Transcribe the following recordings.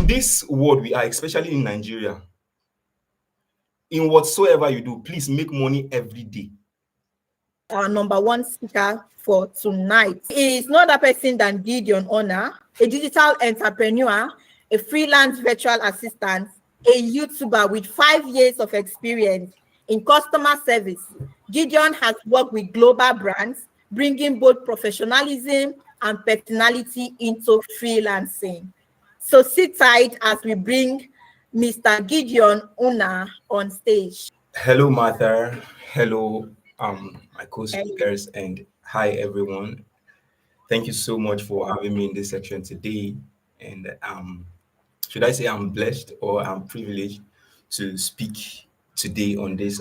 In this world we are, especially in Nigeria, in whatsoever you do, please make money every day. Our number one speaker for tonight is no other person than Gideon Unah, a digital entrepreneur, a freelance virtual assistant, a YouTuber with 5 years of experience in customer service. Gideon has worked with global brands, bringing both professionalism and personality into freelancing. So sit tight as we bring Mr. Gideon Unah on stage. Hello, Martha. Hello, my co-speakers, and hi, everyone. Thank you so much for having me in this section today. And should I say I'm blessed or I'm privileged to speak today on this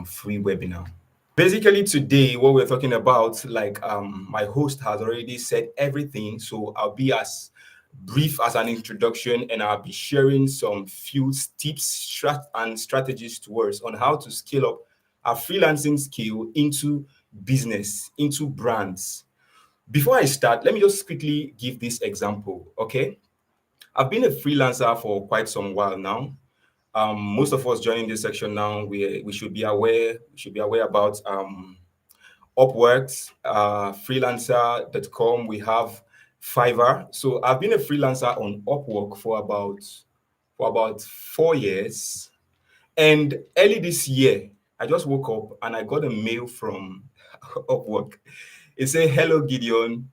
free webinar? Basically, today what we're talking about, like my host has already said everything, so I'll be as brief as an introduction, and I'll be sharing some few tips and strategies to us on how to scale up our freelancing skill into business, into brands. Before I start, let me just quickly give this example, okay? I've been a freelancer for quite some while now. Most of us joining this section now, we should be aware. We should be aware about Upwork, freelancer.com. We have Fiverr. So I've been a freelancer on Upwork for about 4 years. And early this year, I just woke up and I got a mail from Upwork. It said, "Hello, Gideon.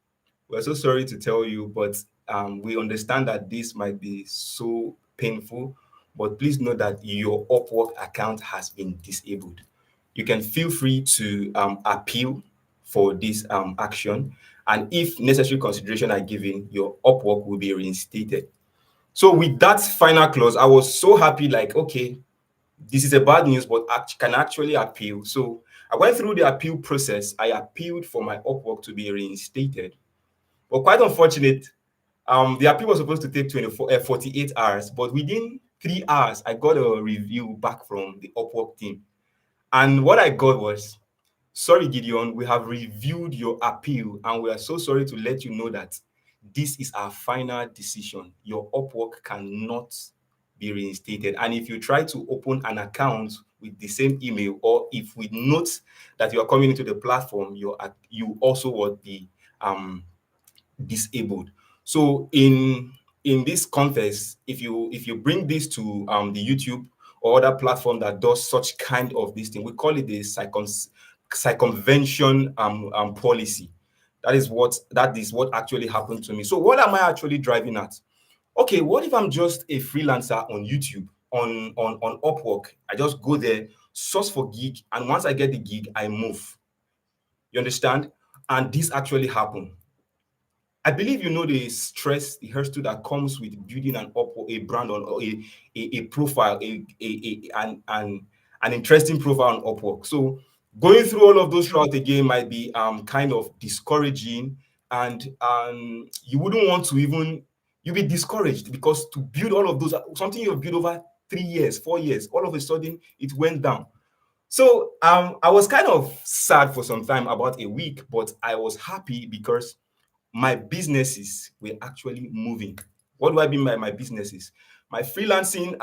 We're so sorry to tell you, but we understand that this might be so painful, but please know that your Upwork account has been disabled. You can feel free to appeal for this action, and if necessary consideration are given, your Upwork will be reinstated." So with that final clause, I was so happy, like, okay, this is a bad news, but I can actually appeal. So I went through the appeal process. I appealed for my Upwork to be reinstated. But quite unfortunate, the appeal was supposed to take 48 hours, but within 3 hours, I got a review back from the Upwork team. And what I got was, "Sorry, Gideon, we have reviewed your appeal and we are so sorry to let you know that this is our final decision. Your Upwork cannot be reinstated. And if you try to open an account with the same email, or if we note that you are coming into the platform, you also will be disabled." So in this context, if you bring this to the YouTube or other platform that does such kind of this thing, we call it the circumvention policy. That is what actually happened to me. So what am I actually driving at? Okay, what if I'm just a freelancer on YouTube, on Upwork? I just go there, source for gig, and once I get the gig, I move. You understand? And this actually happened. I believe you know the stress, the hustle that comes with building a brand on, or a profile, an interesting profile on Upwork. So going through all of those throughout again might be kind of discouraging, and you wouldn't want to even, you'll be discouraged because to build all of those, something you've built over 3 years, 4 years, all of a sudden it went down. So I was kind of sad for some time, about a week, but I was happy because my businesses were actually moving. What do I mean by my businesses? My freelancing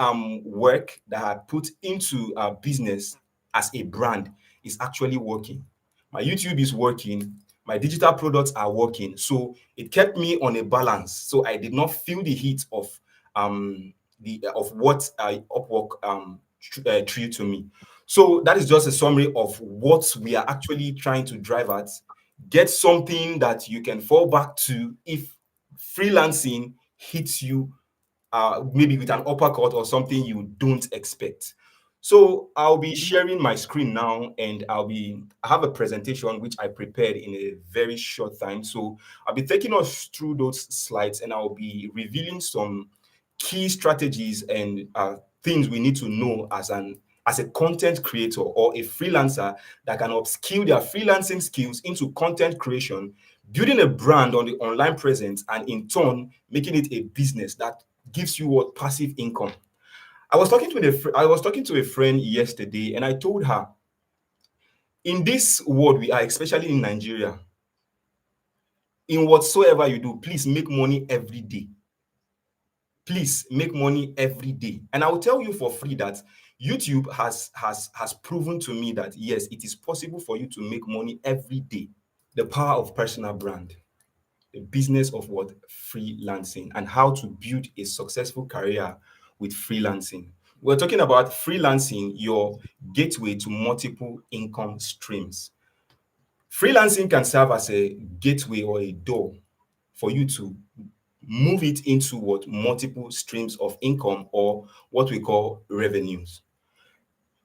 work that I put into a business as a brand is actually working. My YouTube is working. My digital products are working. So it kept me on a balance. So I did not feel the heat of what Upwork threw to me. So that is just a summary of what we are actually trying to drive at. Get something that you can fall back to if freelancing hits you maybe with an uppercut or something you don't expect. So I'll be sharing my screen now, and I have a presentation which I prepared in a very short time. So I'll be taking us through those slides, and I'll be revealing some key strategies and things we need to know as a content creator or a freelancer that can upskill their freelancing skills into content creation, building a brand on the online presence, and in turn making it a business that gives you what passive income. I was talking to a friend yesterday, and I told her, in this world we are, especially in Nigeria, in whatsoever you do, please make money every day. please make money every day. And I will tell you for free that YouTube has proven to me that yes, it is possible for you to make money every day. The power of personal brand, the business of what? Freelancing, and how to build a successful career with freelancing. We're talking about freelancing, your gateway to multiple income streams. Freelancing can serve as a gateway or a door for you to move it into what? Multiple streams of income, or what we call revenues.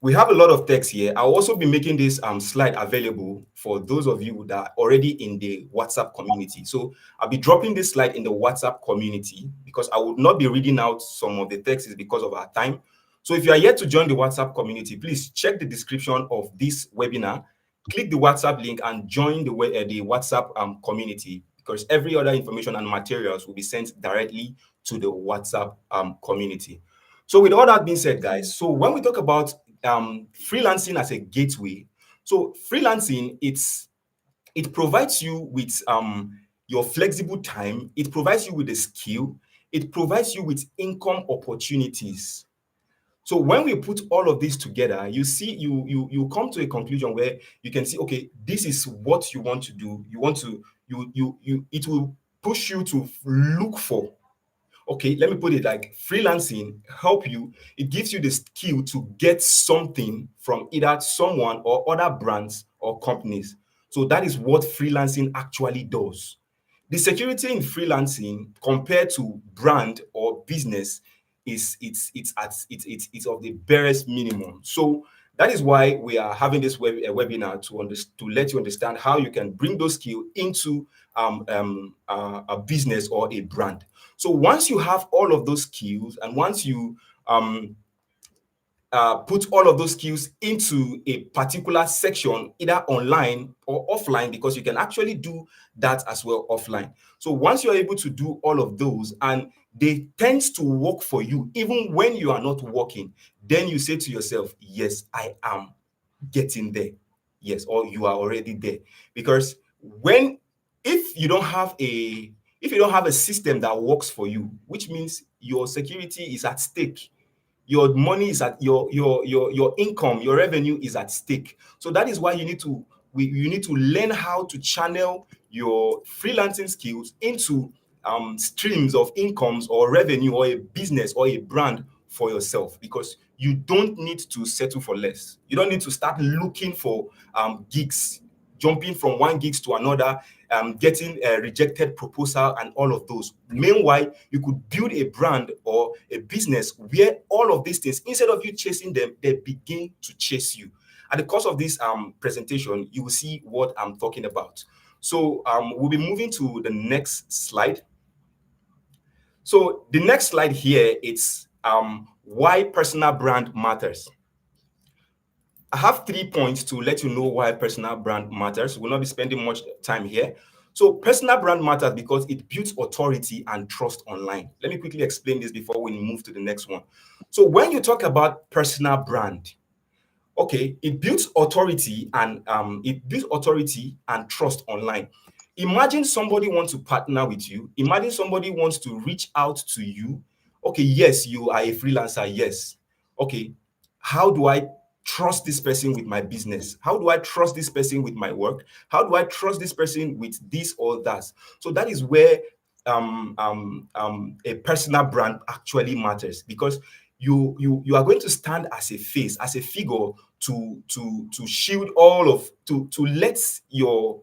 We have a lot of text here. I'll also be making this slide available for those of you that are already in the WhatsApp community. So I'll be dropping this slide in the WhatsApp community because I would not be reading out some of the texts because of our time. So if you are yet to join the WhatsApp community, please check the description of this webinar, click the WhatsApp link and join the WhatsApp community, because every other information and materials will be sent directly to the WhatsApp community. So with all that being said, guys, so when we talk about freelancing as a gateway, so freelancing, it provides you with your flexible time, it provides you with a skill, it provides you with income opportunities. So when we put all of this together, you see, you come to a conclusion where you can see, okay, this is what you want to do. You want to, it will push you to look for. Okay, let me put it like freelancing help you. It gives you the skill to get something from either someone or other brands or companies. So that is what freelancing actually does. The security in freelancing compared to brand or business is it's of the barest minimum. So that is why we are having this webinar to let you understand how you can bring those skills into a business or a brand. So once you have all of those skills, and once you put all of those skills into a particular section, either online or offline, because you can actually do that as well offline. So once you're able to do all of those and they tend to work for you, even when you are not working, then you say to yourself, yes, I am getting there. Yes, or you are already there. Because if you don't have a system that works for you, which means your security is at stake, your money is at your income, your revenue is at stake. So that is why you need to learn how to channel your freelancing skills into streams of incomes or revenue or a business or a brand for yourself, because you don't need to settle for less. You don't need to start looking for gigs, jumping from one gigs to another, getting a rejected proposal and all of those. Meanwhile, you could build a brand or a business where all of these things, instead of you chasing them, they begin to chase you. At the course of this presentation, you will see what I'm talking about. So we'll be moving to the next slide. So the next slide here, it's why personal brand matters. I have 3 points to let you know why personal brand matters. We'll not be spending much time here. So personal brand matters because it builds authority and trust online. Let me quickly explain this before we move to the next one. So when you talk about personal brand, okay, it builds authority and trust online. Imagine somebody wants to partner with you. Imagine somebody wants to reach out to you. Okay, yes, you are a freelancer. Yes. Okay, how do I trust this person with my business? How do I trust this person with my work? How do I trust this person with this or that? So that is where a personal brand actually matters, because you are going to stand as a face, as a figure to shield all of to let your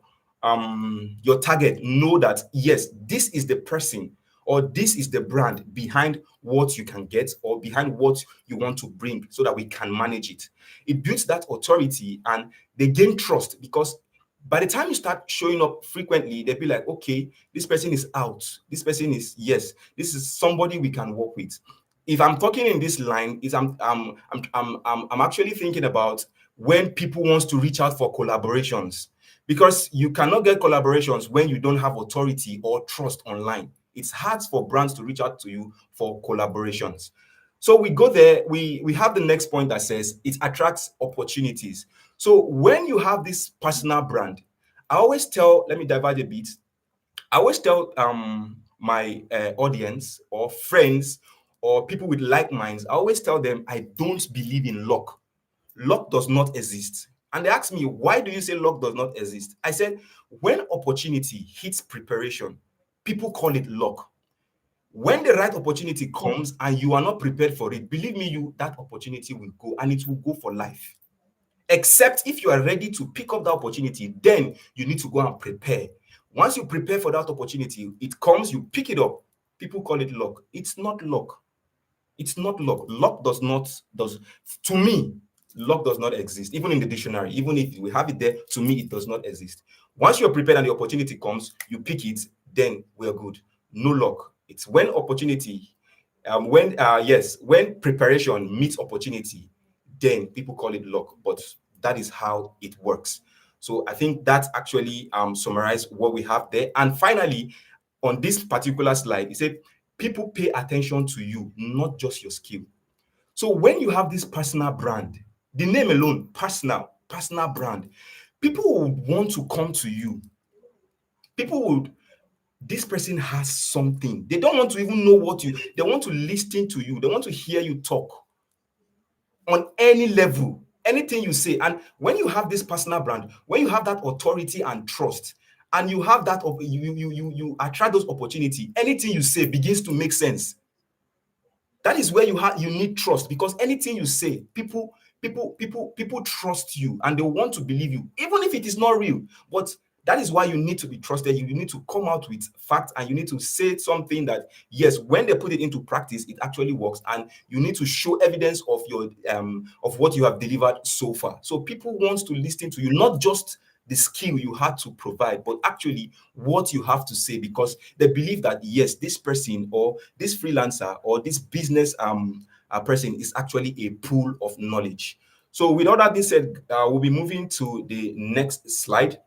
target know that yes, this is the person or this is the brand behind what you can get or behind what you want to bring, so that we can manage it. It builds that authority and they gain trust, because by the time you start showing up frequently, they'll be like, okay, this person is out. This person is, yes, this is somebody we can work with. If I'm talking in this line, is I'm actually thinking about when people wants to reach out for collaborations, because you cannot get collaborations when you don't have authority or trust online. It's hard for brands to reach out to you for collaborations. So we go there, we have the next point that says it attracts opportunities. So when you have this personal brand, I always tell, let me divide a bit. I always tell my audience or friends or people with like minds, I always tell them I don't believe in luck. Luck does not exist. And they ask me, why do you say luck does not exist? I said, when opportunity hits preparation, people call it luck. When the right opportunity comes and you are not prepared for it, believe me, that opportunity will go, and it will go for life. Except if you are ready to pick up that opportunity, then you need to go and prepare. Once you prepare for that opportunity, it comes, you pick it up. People call it luck. It's not luck. It's not luck. Luck to me, luck does not exist. Even in the dictionary, even if we have it there, to me, it does not exist. Once you're prepared and the opportunity comes, you pick it, then we're good. No luck. It's when opportunity, when preparation meets opportunity, then people call it luck. But that is how it works. So I think that actually summarize what we have there. And finally, on this particular slide, it said, people pay attention to you, not just your skill. So when you have this personal brand, the name alone, personal brand, people would want to come to you. This person has something. They don't want to even know they want to listen to you. They want to hear you talk on any level, anything you say. And when you have this personal brand, when you have that authority and trust, and you have that, you attract those opportunity, anything you say begins to make sense. That is where you need trust, because anything you say, people trust you and they want to believe you, even if it is not real. But that is why you need to be trusted. You need to come out with facts, and you need to say something that, yes, when they put it into practice, it actually works. And you need to show evidence of your of what you have delivered so far. So people want to listen to you, not just the skill you had to provide, but actually what you have to say, because they believe that, yes, this person or this freelancer or this business person is actually a pool of knowledge. So with all that being said, we'll be moving to the next slide.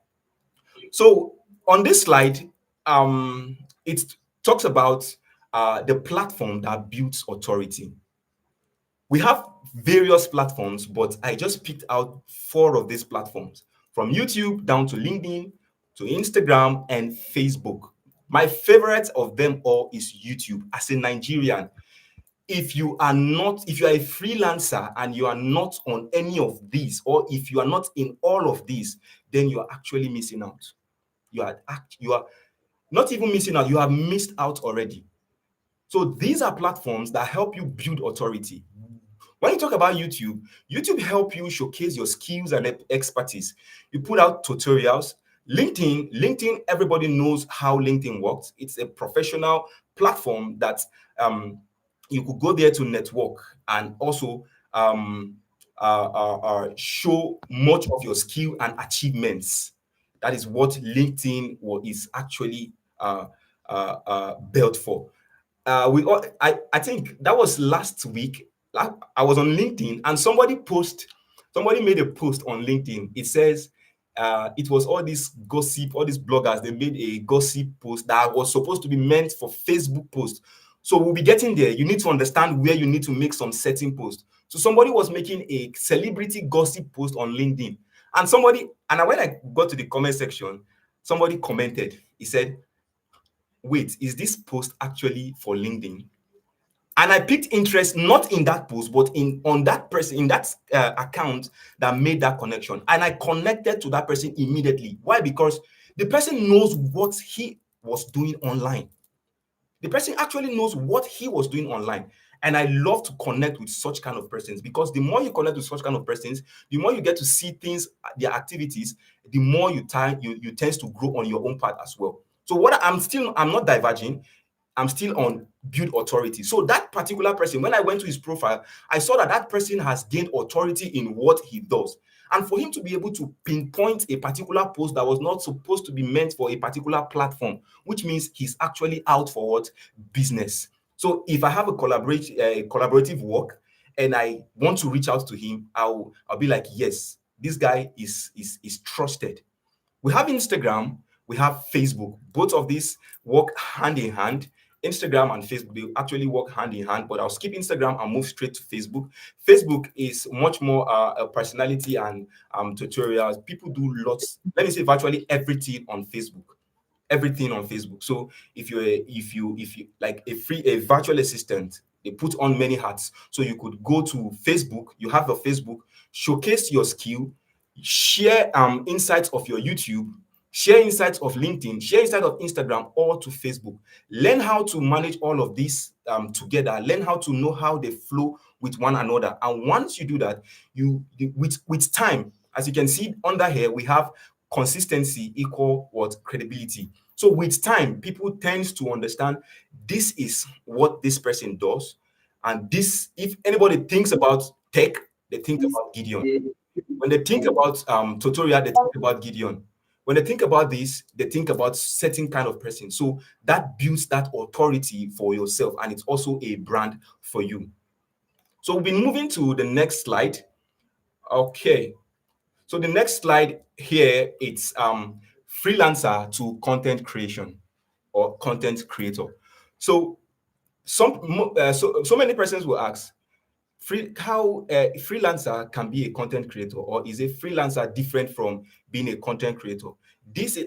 So on this slide, it talks about the platform that builds authority. We have various platforms, but I just picked out 4 of these platforms, from YouTube down to LinkedIn, to Instagram and Facebook. My favorite of them all is YouTube. As a Nigerian, if you are a freelancer and you are not on any of these, or if you are not in all of these, then you are actually missing out. You are not even missing out, you have missed out already. So these are platforms that help you build authority. When you talk about YouTube help you showcase your skills and expertise. You put out tutorials. LinkedIn, everybody knows how LinkedIn works. It's a professional platform that you could go there to network and also show much of your skill and achievements. That is what LinkedIn is actually built for. I think that was last week. I was on LinkedIn and somebody made a post on LinkedIn. It says it was all this gossip, all these bloggers, they made a gossip post that was supposed to be meant for Facebook posts. So we'll be getting there. You need to understand where you need to make some certain posts. So somebody was making a celebrity gossip post on LinkedIn. And when I got to the comment section, somebody commented. He said, wait, is this post actually for LinkedIn? And I picked interest not in that post, but on that person, in that account that made that connection. And I connected to that person immediately. Why? Because the person knows what he was doing online. The person actually knows what he was doing online. And I love to connect with such kind of persons, because the more you connect with such kind of persons, the more you get to see things, their activities, the more you tend to grow on your own path as well. So I'm not diverging. I'm still on build authority. So that particular person, when I went to his profile, I saw that person has gained authority in what he does. And for him to be able to pinpoint a particular post that was not supposed to be meant for a particular platform, which means he's actually out for what? Business. So if I have a collaborative work and I want to reach out to him, I'll be like, yes, this guy is trusted. We have Instagram, we have Facebook. Both of these work hand in hand. Instagram and Facebook, they actually work hand in hand, but I'll skip Instagram and move straight to Facebook. Facebook is much more a personality and tutorials. People do lots, let me say virtually everything on Facebook. Everything on Facebook. So if you like a virtual assistant, They put on many hats. So you could go to Facebook, you have a Facebook, showcase your skill, share insights of your YouTube, share insights of LinkedIn, share insights of Instagram, or to Facebook. Learn how to manage all of these together. Learn how to know how they flow with one another. And once you do that, with time, as you can see under here, we have consistency equal what credibility. So with time, people tend to understand this is what this person does, and this, if anybody thinks about tech, they think about Gideon. When they think about tutorial, they think about Gideon. When they think about this, they think about certain kind of person. So that builds that authority for yourself, and it's also a brand for you. So we'll be moving to the next slide. Okay. So the next slide here, it's freelancer to content creation or content creator. So so many persons will ask, how a freelancer can be a content creator, or is a freelancer different from being a content creator? These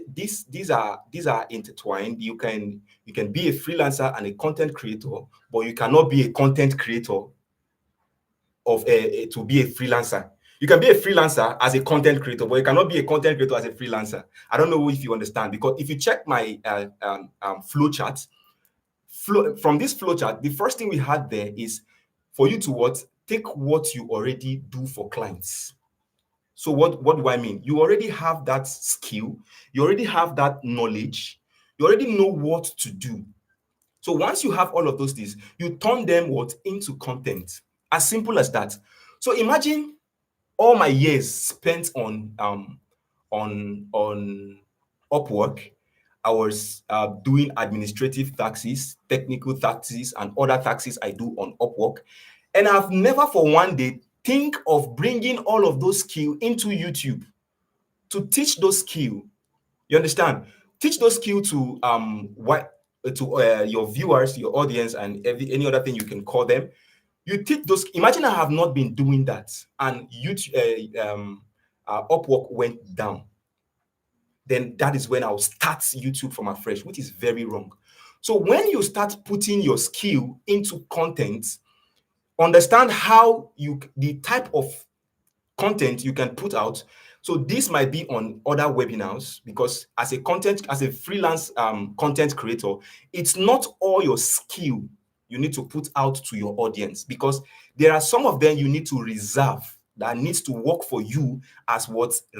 are intertwined. You can be a freelancer and a content creator, but you cannot be a content creator to be a freelancer. You can be a freelancer as a content creator, but you cannot be a content creator as a freelancer. I don't know if you understand, because if you check my flow chart, from this flow chart, the first thing we had there is for you to take what you already do for clients. So what do I mean? You already have that skill, you already have that knowledge, you already know what to do. So once you have all of those things, you turn them into content. As simple as that. So imagine all my years spent on Upwork. I was doing administrative taxes, technical taxes, and other taxes I do on Upwork. And I've never for one day think of bringing all of those skills into YouTube to teach those skills. You understand? Teach those skills to your viewers, your audience, and any other thing you can call them. You teach those. Imagine I have not been doing that, and YouTube, Upwork went down. Then that is when I'll start YouTube from afresh, which is very wrong. So when you start putting your skill into content, understand how the type of content you can put out. So this might be on other webinars, because as a freelance content creator, it's not all your skill you need to put out to your audience, because there are some of them you need to reserve that needs to work for you as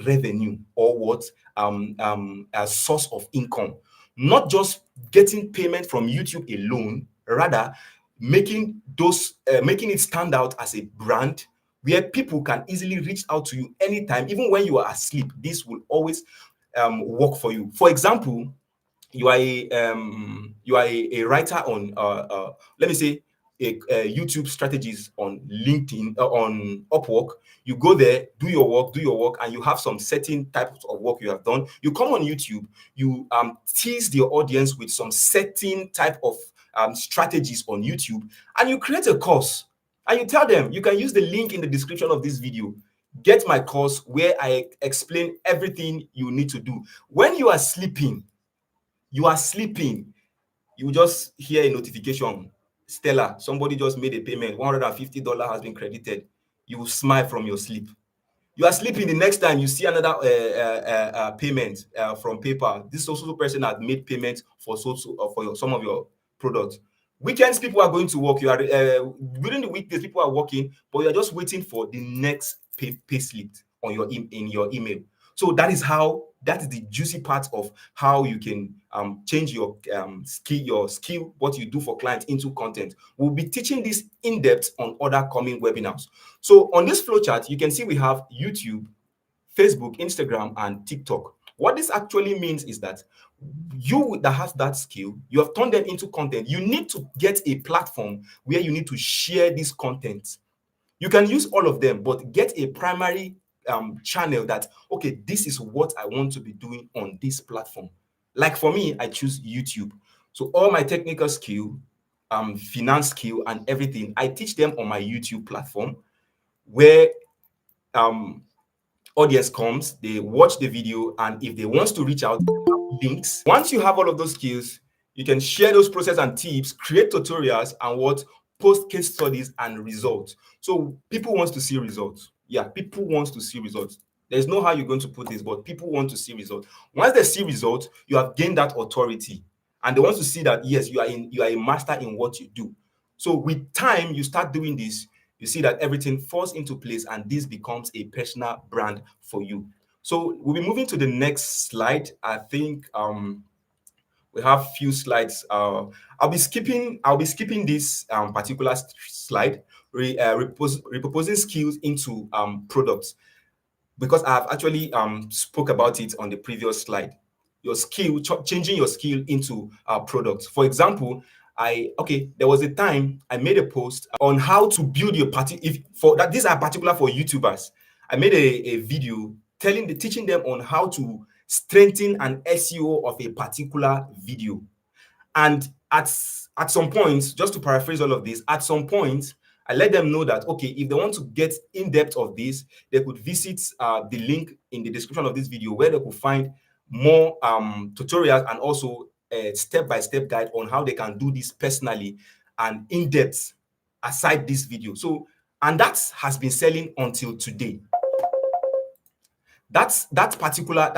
revenue or a source of income, not just getting payment from YouTube alone, rather making it stand out as a brand where people can easily reach out to you anytime, even when you are asleep. This will always work for you. For example, you are a writer on let me say a YouTube strategies on LinkedIn, on Upwork. You go there, do your work, and you have some certain types of work you have done. You come on YouTube, you tease the audience with some certain type of strategies on YouTube, and you create a course, and you tell them, you can use the link in the description of this video. Get my course where I explain everything you need to do. When you are sleeping, you just hear a notification, Stella, somebody just made a payment, $150 has been credited. You will smile from your sleep. You are sleeping, the next time you see another payment from PayPal. This also person has made payment for some of your products. Weekends, people are going to work. You are during the weekdays, people are working, but you are just waiting for the next pay slip on in your email. So that is the juicy part of how you can change your skill, what you do for clients, into content. We'll be teaching this in depth on other coming webinars. So on this flowchart, you can see we have YouTube, Facebook, Instagram, and TikTok. What this actually means is that you that has that skill, you have turned them into content. You need to get a platform where you need to share this content. You can use all of them, but get a primary channel that, okay, this is what I want to be doing on this platform. Like for me, I choose YouTube. So all my technical skill, finance skill, and everything, I teach them on my YouTube platform, where audience comes, they watch the video, and if they want to reach out, links. Once you have all of those skills, you can share those process and tips, create tutorials, and post case studies and results. So people want to see results. Yeah, people want to see results. There's no how you're going to put this, but people want to see results. Once they see results, you have gained that authority, and they want to see that yes, you are a master in what you do. So with time, you start doing this, you see that everything falls into place, and this becomes a personal brand for you. So we'll be moving to the next slide. I think we have few slides. I'll be skipping this particular slide, repurposing skills into products, because I have actually spoke about it on the previous slide. Your skill, changing your skill into products. For example, there was a time I made a post on how to build your party. If for that, these are particular for YouTubers. I made a video teaching them on how to strengthen an SEO of a particular video. And at some point, just to paraphrase all of this, at some point, I let them know that, okay, if they want to get in depth of this, they could visit the link in the description of this video, where they could find more tutorials and also a step-by-step guide on how they can do this personally and in depth aside this video. So, and that has been selling until today. That particular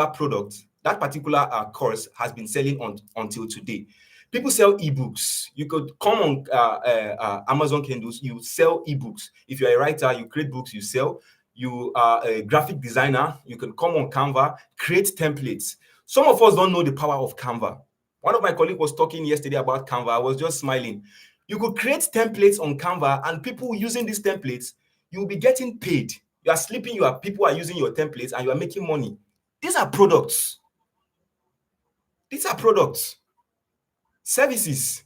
product, that particular course has been selling until today. People sell ebooks. You could come on Amazon Kindles, you sell ebooks. If you're a writer, you create books, you sell. You are a graphic designer, you can come on Canva, create templates. Some of us don't know the power of Canva. One of my colleagues was talking yesterday about Canva. I was just smiling. You could create templates on Canva, and people using these templates, you'll be getting paid. You are sleeping, people are using your templates, and you are making money. These are products. These are products. Services.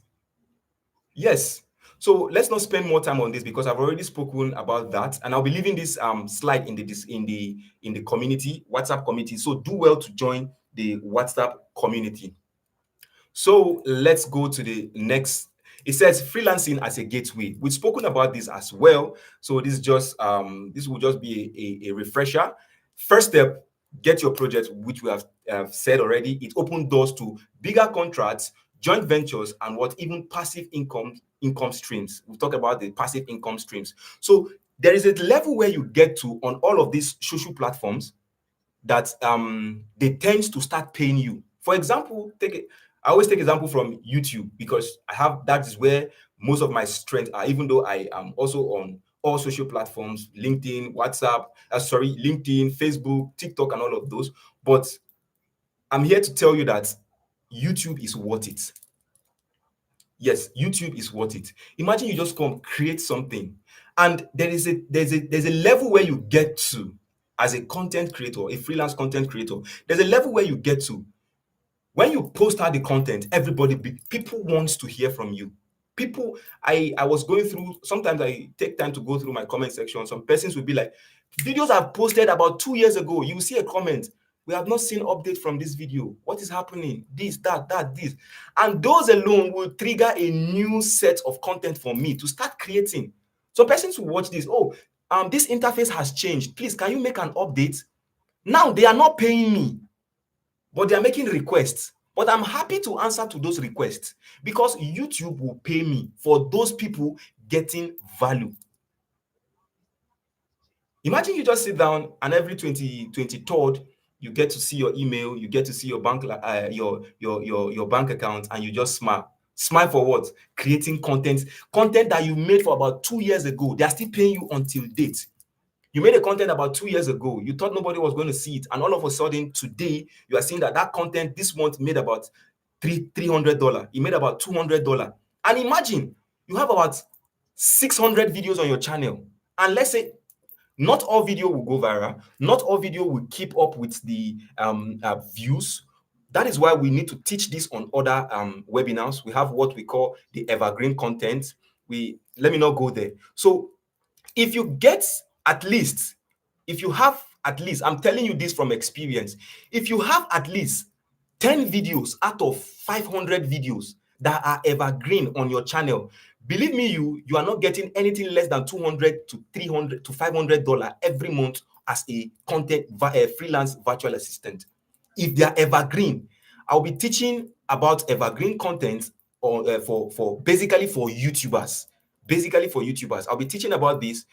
Yes. So let's not spend more time on this, because I've already spoken about that, and I'll be leaving this slide in the community, WhatsApp community. So do well to join the WhatsApp community. So let's go to the next. It says freelancing as a gateway. We've spoken about this as well. So this will just be a refresher. First step, get your project, which we have said already. It opens doors to bigger contracts, joint ventures, and even passive income streams. We'll talk about the passive income streams. So there is a level where you get to on all of these social platforms that they tend to start paying you. For example, I always take example from YouTube, because that is where most of my strength are, even though I am also on all social platforms, LinkedIn, LinkedIn, Facebook, TikTok, and all of those. But I'm here to tell you that YouTube is worth it. Yes, YouTube is worth it. Imagine you just come create something, and there's a level where you get to as a content creator, a freelance content creator. There's a level where you get to when you post out the content, people want to hear from you. People, I was going through, sometimes I take time to go through my comment section. Some persons will be like, videos I've posted about 2 years ago, you will see a comment, we have not seen update from this video. What is happening? This, that, this. And those alone will trigger a new set of content for me to start creating. So persons will watch this, this interface has changed. Please, can you make an update? Now they are not paying me, but they are making requests. But I'm happy to answer to those requests, because YouTube will pay me for those people getting value. Imagine you just sit down, and every 23rd, you get to see your email, you get to see your bank your bank account, and you just smile. Smile for what? Creating content that you made for about 2 years ago. They are still paying you until date. You made a content about 2 years ago. You thought nobody was going to see it, and all of a sudden today you are seeing that content this month made about $300. You made about $200. And imagine you have about 600 videos on your channel, and let's say not all video will go viral, not all video will keep up with the views. That is why we need to teach this on other webinars. We have what we call the evergreen content. Let me not go there. So if you have at least, I'm telling you this from experience, if you have at least 10 videos out of 500 videos that are evergreen on your channel, believe me, you are not getting anything less than $200 to $300 to $500 every month as a freelance virtual assistant. If they are evergreen, I'll be teaching about evergreen content for basically for YouTubers. basically for YouTubers. I'll be teaching about this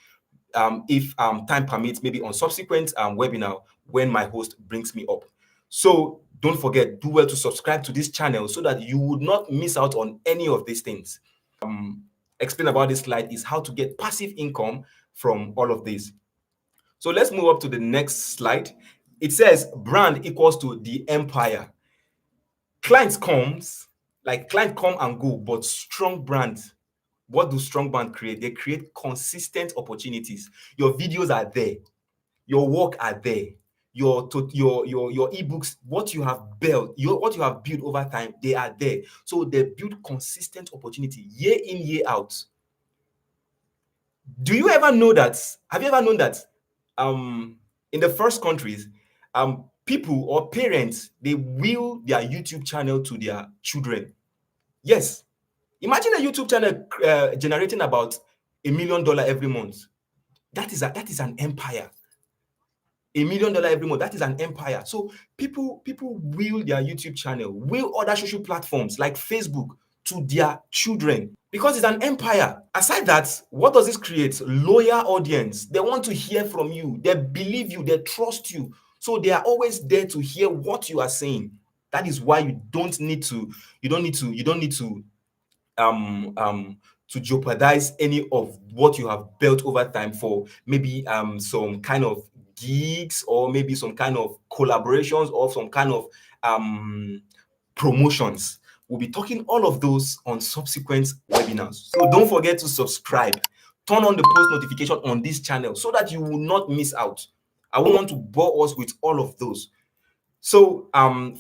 if time permits, maybe on subsequent webinar when my host brings me up. So don't forget, do well to subscribe to this channel so that you would not miss out on any of these things. Explain about this slide is how to get passive income from all of this. So let's move up to the next slide. It says brand equals to the empire. Clients come and go, but strong brands, what do strong brands create? They create consistent opportunities. Your videos are there, your work are there, your ebooks, what you have built, what you have built over time, they are there. So they build consistent opportunity year in, year out. Do you ever know that? Have you ever known that in the first countries, people or parents, they will their YouTube channel to their children? Yes. Imagine a YouTube channel generating about $1 million every month. That is an empire. $1 million every month. That is an empire. So people will their YouTube channel, will other social platforms like Facebook to their children because it's an empire. Aside that, what does this create? Loyal audience. They want to hear from you. They believe you. They trust you. So they are always there to hear what you are saying. That is why you don't need to to jeopardize any of what you have built over time for maybe some kind of gigs or maybe some kind of collaborations or some kind of promotions. We'll be talking all of those on subsequent webinars. So don't forget to subscribe. Turn on the post notification on this channel so that you will not miss out. I won't want to bore us with all of those. So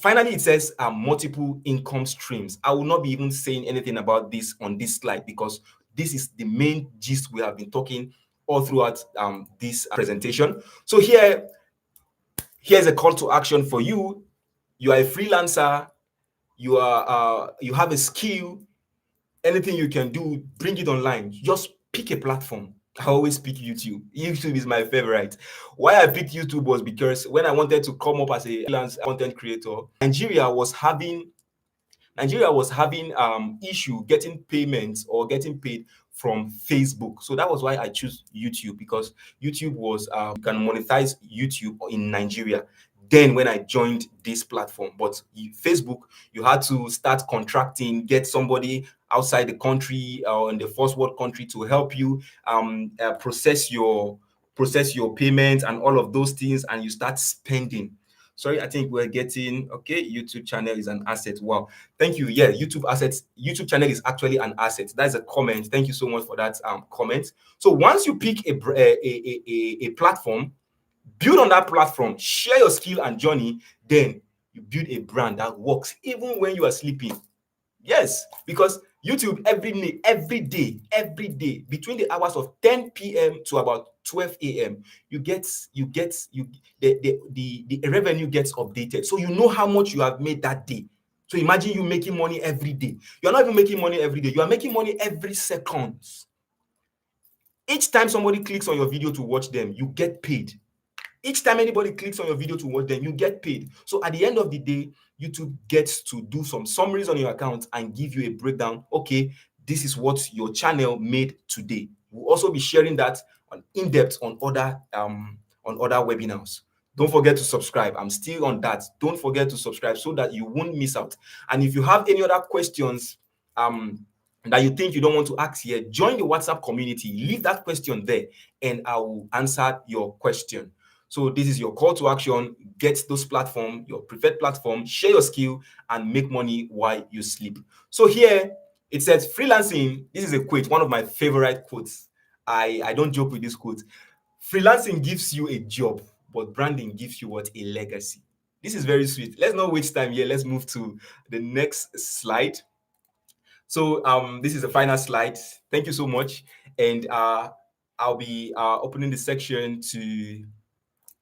finally, it says multiple income streams. I will not be even saying anything about this on this slide because this is the main gist we have been talking all throughout this presentation. So here's a call to action for you. You are a freelancer. You have a skill. Anything you can do, bring it online. Just pick a platform. I always pick YouTube. YouTube is my favorite. Why I picked YouTube was because when I wanted to come up as a freelance content creator, Nigeria was having issue getting payments or getting paid from Facebook. So that was why I chose YouTube, because YouTube was you can monetize YouTube in Nigeria. Then when I joined this platform, but Facebook, you had to start contracting, get somebody outside the country or in the first world country to help you process your payments and all of those things, and you start spending. Sorry, I think we're getting okay. YouTube channel is an asset. Wow, thank you. Yeah, YouTube channel is actually an asset. That's a comment. Thank you so much for that comment. So once you pick a platform, build on that platform, share your skill and journey, then you build a brand that works even when you are sleeping. Yes, because YouTube every day between the hours of 10 p.m. to about 12 a.m. The revenue gets updated, so you know how much you have made that day. So imagine you making money every day. You're not even making money every day, you are making money every second. Each time somebody clicks on your video to watch them, you get paid. Each time anybody clicks on your video to watch them, you get paid. So at the end of the day, YouTube gets to do some summaries on your account and give you a breakdown. Okay, this is what your channel made today. We'll also be sharing that in depth on other webinars. Don't forget to subscribe. I'm still on that. Don't forget to subscribe so that you won't miss out. And if you have any other questions that you think you don't want to ask here, join the WhatsApp community. Leave that question there and I will answer your question. So this is your call to action. Get those platforms, your preferred platform, share your skill, and make money while you sleep. So here it says freelancing. This is a quote, one of my favorite quotes. I don't joke with this quote. Freelancing gives you a job, but branding gives you what? A legacy. This is very sweet. Let's not waste time here. Let's move to the next slide. So this is the final slide. Thank you so much. And I'll be opening the section to,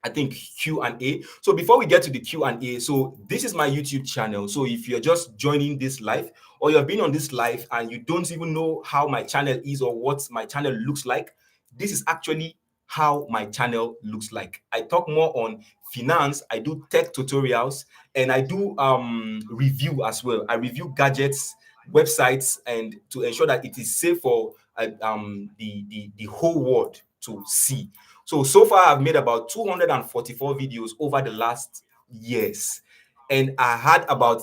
I think, Q&A. So before we get to the Q&A, so this is my YouTube channel. So if you're just joining this live or you've been on this live and you don't even know how my channel is or what my channel looks like, this is actually how my channel looks like. I talk more on finance, I do tech tutorials, and I do review as well. I review gadgets, websites, and to ensure that it is safe for the whole world to see. So far I've made about 244 videos over the last years, and I had about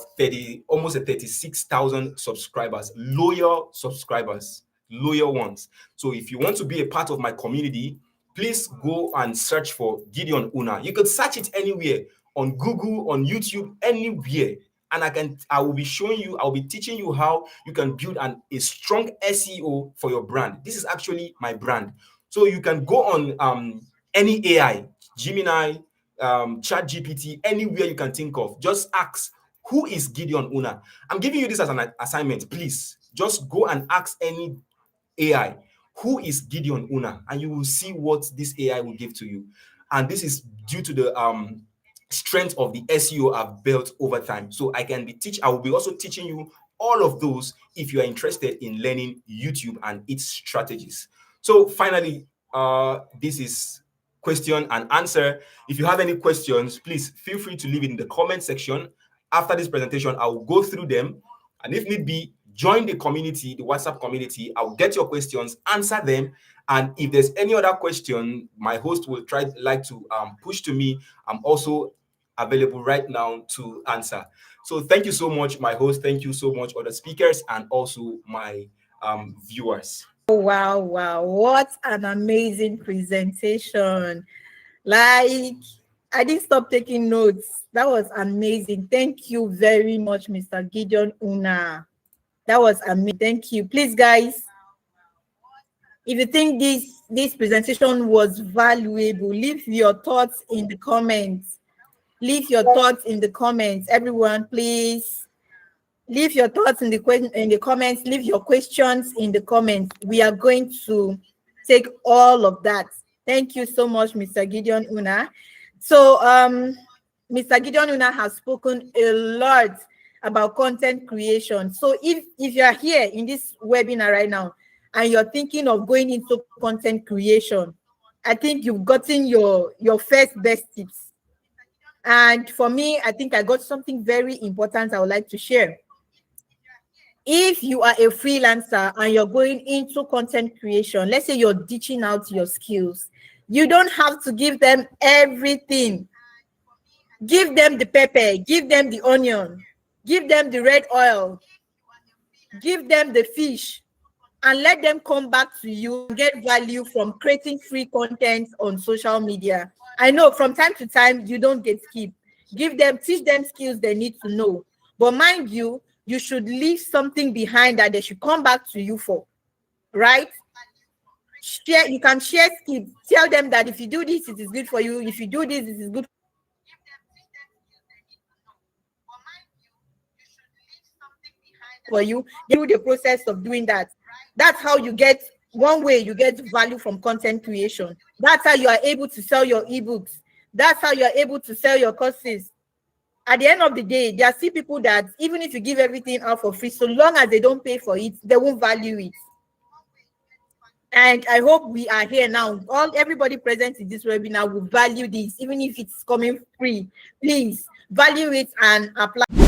almost 36,000 subscribers, loyal subscribers, loyal ones. So if you want to be a part of my community, please go and search for Gideon Unah. You could search it anywhere, on Google, on YouTube, anywhere. And I will be showing you, I'll be teaching you how you can build a strong SEO for your brand. This is actually my brand. So you can go on any AI, Gemini, ChatGPT, anywhere you can think of. Just ask, who is Gideon Unah? I'm giving you this as an assignment. Please just go and ask any AI, who is Gideon Unah? And you will see what this AI will give to you. And this is due to the strength of the SEO I've built over time. So I will be also teaching you all of those if you are interested in learning YouTube and its strategies. So finally, this is question and answer. If you have any questions, please feel free to leave it in the comment section. After this presentation, I will go through them, and if need be, join the community, the WhatsApp community. I'll get your questions, answer them, and if there's any other question my host will like to push to me, I'm also available right now to answer. So thank you so much, my host. Thank you so much, other speakers, and also my viewers. Wow, what an amazing presentation. Like, I didn't stop taking notes. That was amazing. Thank you very much, Mr. Gideon Unah. That was amazing. Thank you. Please, guys, if you think this presentation was valuable, leave your thoughts in the comments. Leave your thoughts in the comments. Everyone, please leave your thoughts in the comments. Leave your questions in the comments. We are going to take all of that. Thank you so much, Mr. Gideon Unah. So Mr. Gideon Unah has spoken a lot about content creation. So if you are here in this webinar right now and you're thinking of going into content creation, I think you've gotten your first best tips. And for me, I think I got something very important I would like to share. If you are a freelancer and you're going into content creation, let's say you're ditching out your skills, you don't have to give them everything. Give them the pepper, give them the onion, give them the red oil, give them the fish, and let them come back to you and get value from creating free content on social media. I know from time to time you don't get skipped. Teach them skills they need to know. But mind you, you should leave something behind that they should come back to you for, right? You can share skills. Tell them that if you do this, it is good for you. If you do this, it is good for you. Do the process of doing that. That's how you get, one way you get value from content creation. That's how you are able to sell your ebooks. That's how you are able to sell your courses. At the end of the day, there are still people that even if you give everything out for free, so long as they don't pay for it, they won't value it. And I hope we are here now. Everybody present in this webinar will value this, even if it's coming free. Please value it and apply.